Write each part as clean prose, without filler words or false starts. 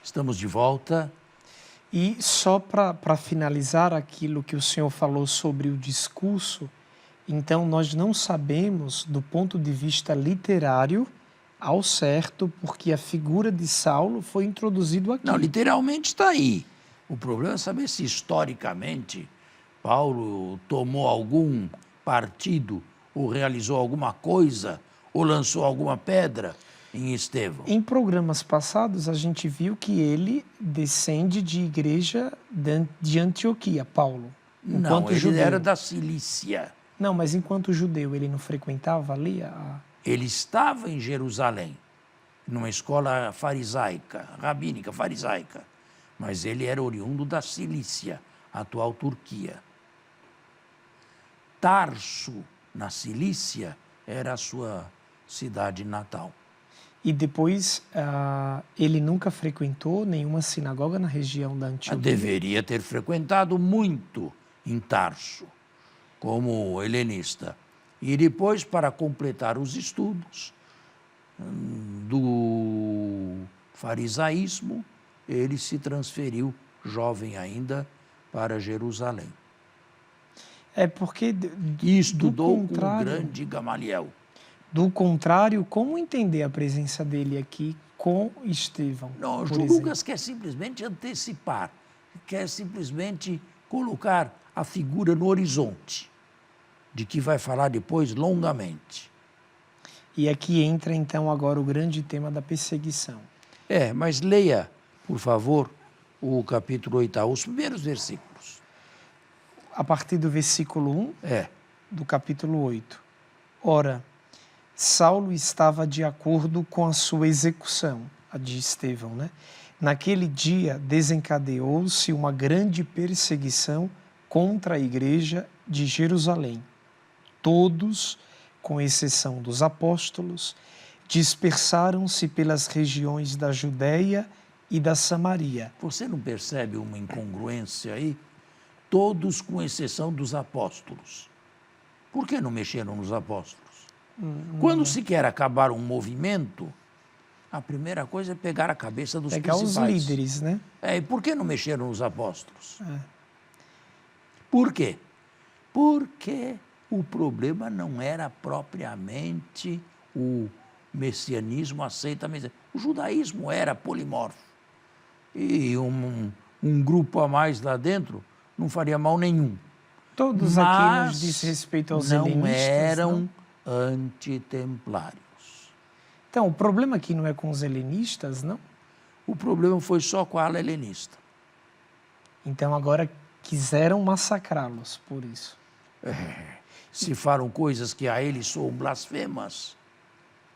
estamos de volta. E só para finalizar aquilo que o senhor falou sobre o discurso, então nós não sabemos, do ponto de vista literário, ao certo, porque a figura de Saulo foi introduzida aqui. Não, literalmente está aí. O problema é saber se historicamente Paulo tomou algum partido, ou realizou alguma coisa, ou lançou alguma pedra em Estevão. Em programas passados, a gente viu que ele descende de igreja de Antioquia, Paulo. Não, ele judeu. era da Cilícia. Não, mas enquanto judeu, ele não frequentava ali Ele estava em Jerusalém, numa escola farisaica, rabínica farisaica, mas ele era oriundo da Cilícia, atual Turquia. Tarso, na Cilícia, era a sua cidade natal. E depois, ele nunca frequentou nenhuma sinagoga na região da Antioquia? Deveria ter frequentado muito em Tarso, como helenista. E depois, para completar os estudos do farisaísmo, ele se transferiu, jovem ainda, para Jerusalém. É porque... E estudou com o grande Gamaliel. Do contrário, como entender a presença dele aqui com Estevão? Não, Lucas quer simplesmente antecipar, quer simplesmente colocar a figura no horizonte, de que vai falar depois longamente. E aqui entra então agora o grande tema da perseguição. Mas leia, por favor, o capítulo 8, os primeiros versículos. A partir do versículo 1 do capítulo 8. Ora, Saulo estava de acordo com a sua execução, a de Estevão, né? Naquele dia desencadeou-se uma grande perseguição contra a igreja de Jerusalém. Todos, com exceção dos apóstolos, dispersaram-se pelas regiões da Judéia e da Samaria. Você não percebe uma incongruência aí? Todos, com exceção dos apóstolos. Por que não mexeram nos apóstolos? Quando se quer acabar um movimento, a primeira coisa é pegar a cabeça dos principais. Pegar os líderes, né? E por que não mexeram nos apóstolos? Por quê? Porque o problema não era propriamente o messianismo aceita a Messias. O judaísmo era polimorfo. E um grupo a mais lá dentro não faria mal nenhum. Todos aqui nos diz respeito aos helenistas, não eram antitemplários. Então, o problema aqui não é com os helenistas, não? O problema foi só com a ala helenista. Então, agora quiseram massacrá-los por isso. Se falam coisas que a eles soam blasfemas,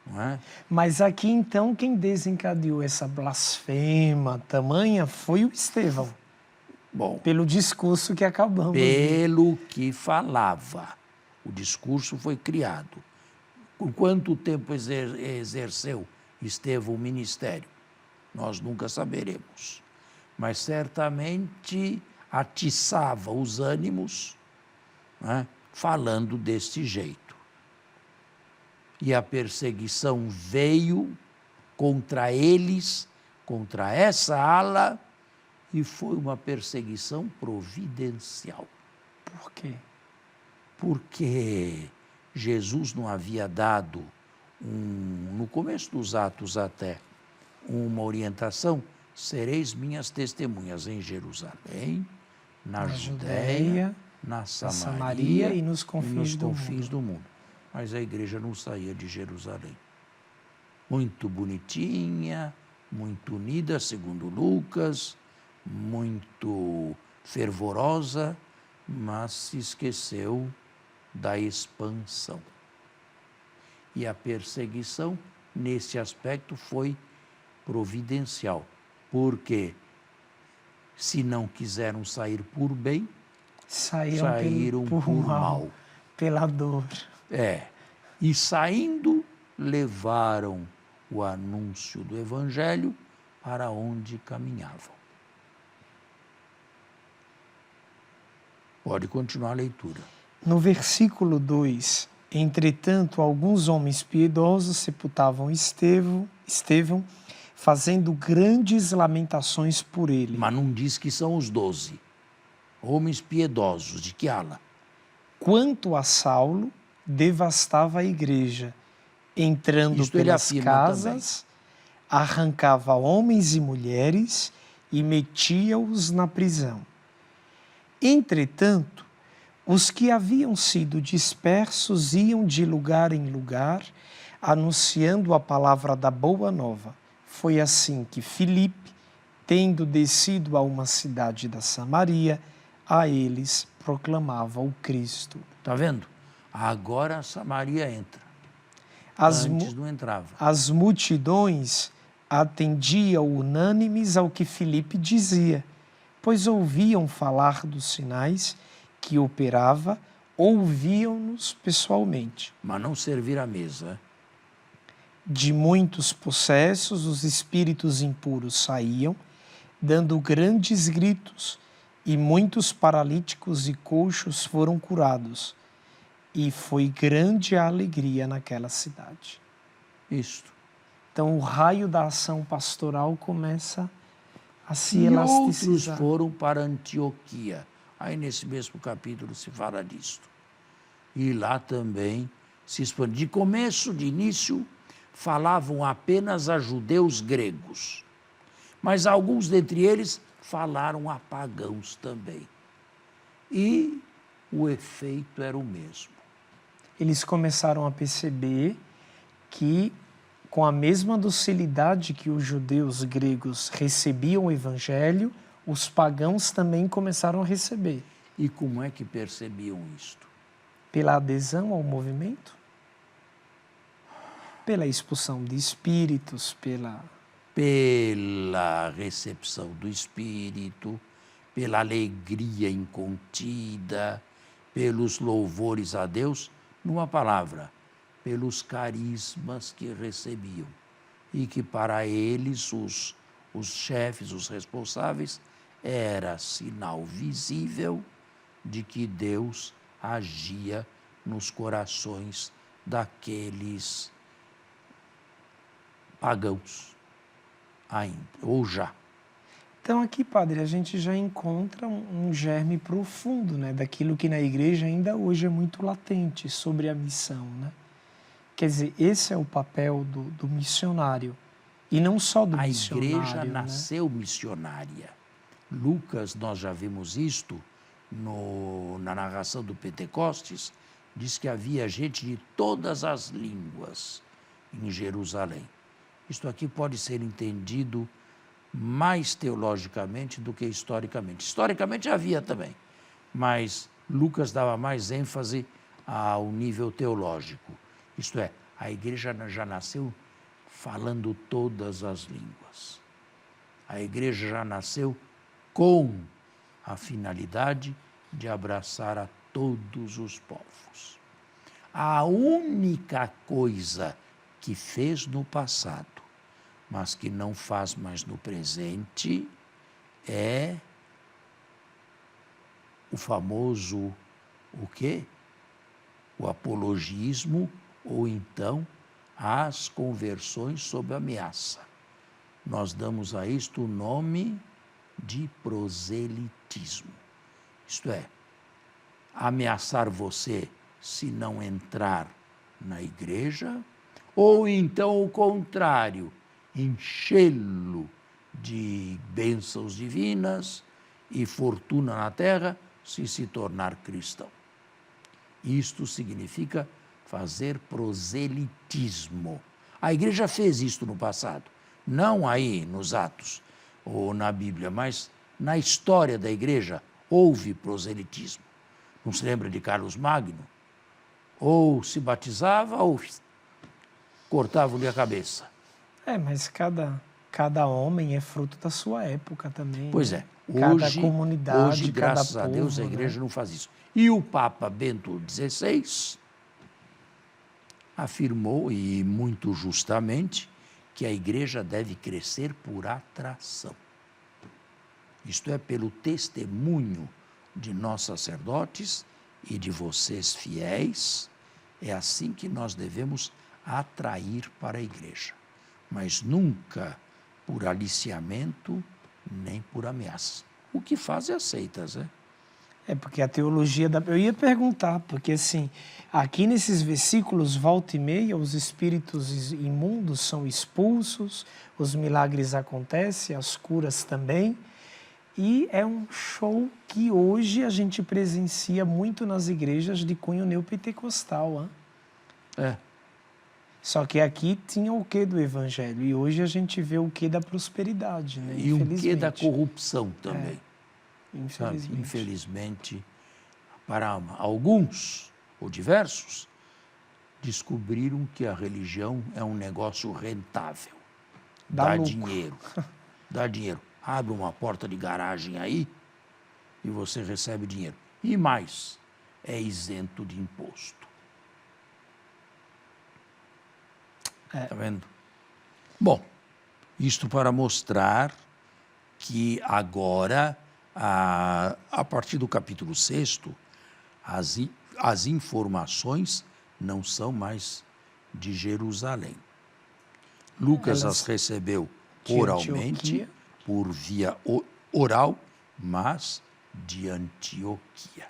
não é? Mas aqui, então, quem desencadeou essa blasfema tamanha foi o Estevão. Bom, pelo discurso que acabamos de ver. Pelo que falava. O discurso foi criado. Por quanto tempo exerceu Estevão o ministério? Nós nunca saberemos. Mas certamente atiçava os ânimos, né, falando deste jeito. E a perseguição veio contra eles, contra essa ala, e foi uma perseguição providencial. Por quê? Porque Jesus não havia dado, no começo dos Atos até, uma orientação: sereis minhas testemunhas em Jerusalém, na Judéia, na Samaria e nos confins do mundo. Mas a igreja não saía de Jerusalém. Muito bonitinha, muito unida, segundo Lucas, muito fervorosa, mas se esqueceu da expansão. E a perseguição, nesse aspecto, foi providencial, porque se não quiseram sair por bem, saíram por mal. Pela dor. E saindo, levaram o anúncio do Evangelho para onde caminhavam. Pode continuar a leitura. No versículo 2, entretanto, alguns homens piedosos sepultavam Estevão, fazendo grandes lamentações por ele. Mas não diz que são os 12 homens piedosos, de que ala? Quanto a Saulo, devastava a igreja, entrando pelas casas, arrancava homens e mulheres e metia-os na prisão. Entretanto, os que haviam sido dispersos iam de lugar em lugar, anunciando a palavra da boa nova. Foi assim que Filipe, tendo descido a uma cidade da Samaria, a eles proclamava o Cristo. Está vendo? Agora a Samaria entra. Antes não entrava. As multidões atendiam unânimes ao que Filipe dizia, pois ouviam falar dos sinais que operava, ouviam-nos pessoalmente. Mas não servir à mesa. De muitos possessos, os espíritos impuros saíam, dando grandes gritos, e muitos paralíticos e coxos foram curados. E foi grande a alegria naquela cidade. Isto. Então, o raio da ação pastoral começa a se elasticizar. Outros foram para Antioquia. Aí, nesse mesmo capítulo, se fala disto. E lá também se expande. De começo, de início, falavam apenas a judeus gregos. Mas alguns dentre eles falaram a pagãos também. E o efeito era o mesmo. Eles começaram a perceber que, com a mesma docilidade que os judeus gregos recebiam o evangelho, os pagãos também começaram a receber. E como é que percebiam isto? Pela adesão ao movimento, pela expulsão de espíritos, pela recepção do Espírito, pela alegria incontida, pelos louvores a Deus, numa palavra, pelos carismas que recebiam. E que para eles, os chefes, os responsáveis, era sinal visível de que Deus agia nos corações daqueles pagãos. Ainda, ou já. Então aqui, padre, a gente já encontra um germe profundo, né, daquilo que na igreja ainda hoje é muito latente sobre a missão, né? Quer dizer, esse é o papel do missionário, e não só do missionário. A igreja nasceu missionária. Lucas, nós já vimos isto na narração do Pentecostes, diz que havia gente de todas as línguas em Jerusalém. Isto aqui pode ser entendido mais teologicamente do que historicamente. Historicamente havia também, mas Lucas dava mais ênfase ao nível teológico. Isto é, a igreja já nasceu falando todas as línguas. A igreja já nasceu com a finalidade de abraçar a todos os povos. A única coisa que fez no passado, mas que não faz mais no presente, é o famoso, o quê? O apologismo, ou então as conversões sob ameaça. Nós damos a isto o nome de proselitismo. Isto é, ameaçar você se não entrar na igreja, ou então o contrário, enchê-lo de bênçãos divinas e fortuna na terra se tornar cristão. Isto significa fazer proselitismo. A igreja fez isto no passado, não aí nos Atos ou na Bíblia, mas na história da igreja houve proselitismo. Não se lembra de Carlos Magno? Ou se batizava ou cortavam-lhe a cabeça. Mas cada homem é fruto da sua época também. Pois é. Cada comunidade, hoje, graças cada a Deus, povo, a igreja né? não faz isso. E o Papa Bento XVI afirmou, e muito justamente, que a igreja deve crescer por atração. Isto é, pelo testemunho de nós sacerdotes e de vocês fiéis. É assim que nós devemos atrair para a igreja, mas nunca por aliciamento, nem por ameaça. O que faz é aceitas, né? É porque a teologia da... Eu ia perguntar, porque assim, aqui nesses versículos, volta e meia, os espíritos imundos são expulsos, os milagres acontecem, as curas também, e é um show que hoje a gente presencia muito nas igrejas de cunho neopentecostal. É. Só que aqui tinha o quê do evangelho, e hoje a gente vê o quê da prosperidade, né? E o quê da corrupção também. Infelizmente. Infelizmente, para alguns, ou diversos, descobriram que a religião é um negócio rentável. Dá dinheiro. Dá dinheiro. Abre uma porta de garagem aí e você recebe dinheiro. E mais, é isento de imposto. Está vendo? Bom, isto para mostrar que agora, a partir do capítulo 6, as informações não são mais de Jerusalém. Lucas as recebeu oralmente, por via oral, mas de Antioquia.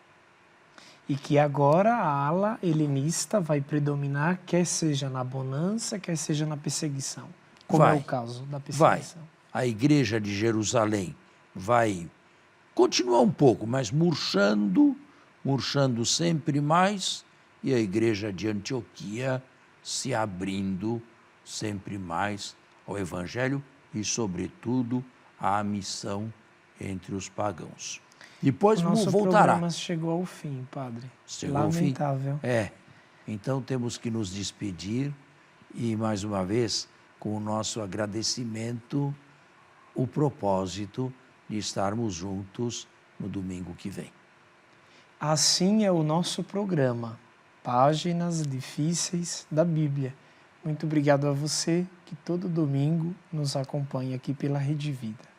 E que agora a ala helenista vai predominar, quer seja na bonança, quer seja na perseguição. Como é o caso da perseguição. A igreja de Jerusalém vai continuar um pouco, mas murchando sempre mais, e a igreja de Antioquia se abrindo sempre mais ao Evangelho e, sobretudo, à missão entre os pagãos. Depois voltará. Nosso programa chegou ao fim, padre. Chegou Lamentável. Ao fim? Então temos que nos despedir e, mais uma vez, com o nosso agradecimento, o propósito de estarmos juntos no domingo que vem. Assim é o nosso programa, Páginas Difíceis da Bíblia. Muito obrigado a você que todo domingo nos acompanha aqui pela Rede Vida.